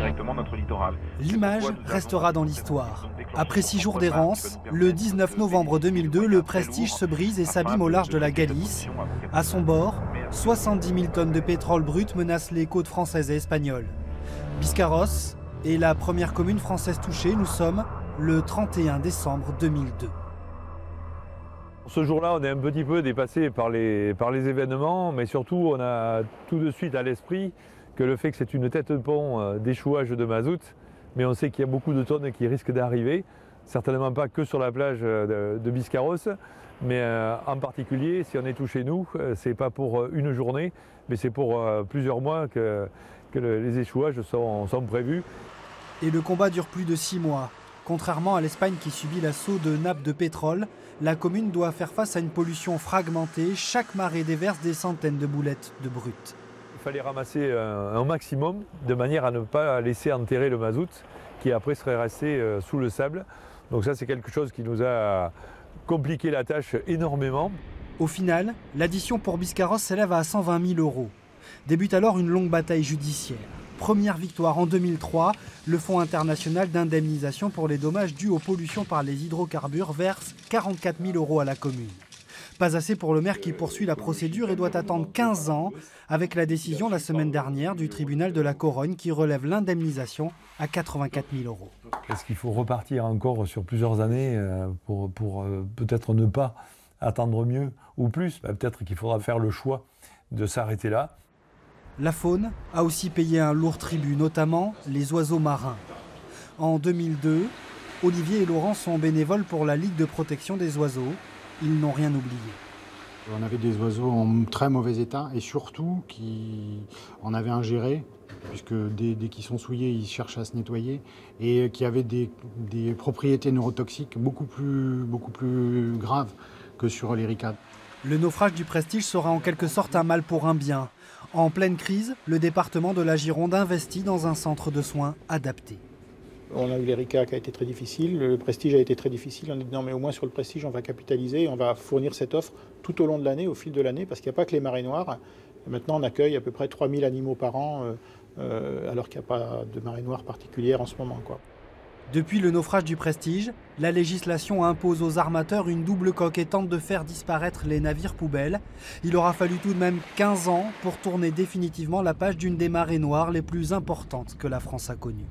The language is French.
directement notre littoral. L'image restera dans l'histoire. Après 6 jours d'errance, le 19 novembre 2002, le Prestige se brise et s'abîme au large de la Galice. À son bord, 70 000 tonnes de pétrole brut menacent les côtes françaises et espagnoles. Biscarrosse est la première commune française touchée. Nous sommes le 31 décembre 2002. Ce jour-là, on est un petit peu dépassé par les événements, mais surtout, on a tout de suite à l'esprit que le fait que c'est une tête de pont d'échouage de mazout, mais on sait qu'il y a beaucoup de tonnes qui risquent d'arriver, certainement pas que sur la plage de Biscarrosse, mais en particulier, si on est touché nous, c'est pas pour une journée, mais c'est pour plusieurs mois que les échouages sont prévus. Et le combat dure plus de 6 mois. Contrairement à l'Espagne qui subit l'assaut de nappes de pétrole, la commune doit faire face à une pollution fragmentée. Chaque marée déverse des centaines de boulettes de brut. Il fallait ramasser un maximum de manière à ne pas laisser enterrer le mazout qui après serait resté sous le sable. Donc ça, c'est quelque chose qui nous a compliqué la tâche énormément. Au final, l'addition pour Biscarrosse s'élève à 120 000 €. Débute alors une longue bataille judiciaire. Première victoire en 2003, le Fonds international d'indemnisation pour les dommages dus aux pollutions par les hydrocarbures verse 44 000 € à la commune. Pas assez pour le maire qui poursuit la procédure et doit attendre 15 ans avec la décision la semaine dernière du tribunal de la Corogne qui relève l'indemnisation à 84 000 €. Est-ce qu'il faut repartir encore sur plusieurs années pour peut-être ne pas attendre mieux ou plus? Peut-être qu'il faudra faire le choix de s'arrêter là. La faune a aussi payé un lourd tribut, notamment les oiseaux marins. En 2002, Olivier et Laurent sont bénévoles pour la Ligue de protection des oiseaux. Ils n'ont rien oublié. On avait des oiseaux en très mauvais état et surtout on avait ingéré, puisque dès qu'ils sont souillés, ils cherchent à se nettoyer, et qui avaient des propriétés neurotoxiques beaucoup plus graves que sur les ricades. Le naufrage du Prestige sera en quelque sorte un mal pour un bien. En pleine crise, le département de la Gironde investit dans un centre de soins adapté. On a eu l'Erika qui a été très difficile, le Prestige a été très difficile. On a dit non mais au moins sur le Prestige on va capitaliser, on va fournir cette offre tout au long de l'année, au fil de l'année, parce qu'il n'y a pas que les marées noires. Et maintenant on accueille à peu près 3000 animaux par an, alors qu'il n'y a pas de marée noire particulière en ce moment, quoi. Depuis le naufrage du Prestige, la législation impose aux armateurs une double coque et tente de faire disparaître les navires poubelles. Il aura fallu tout de même 15 ans pour tourner définitivement la page d'une des marées noires les plus importantes que la France a connues.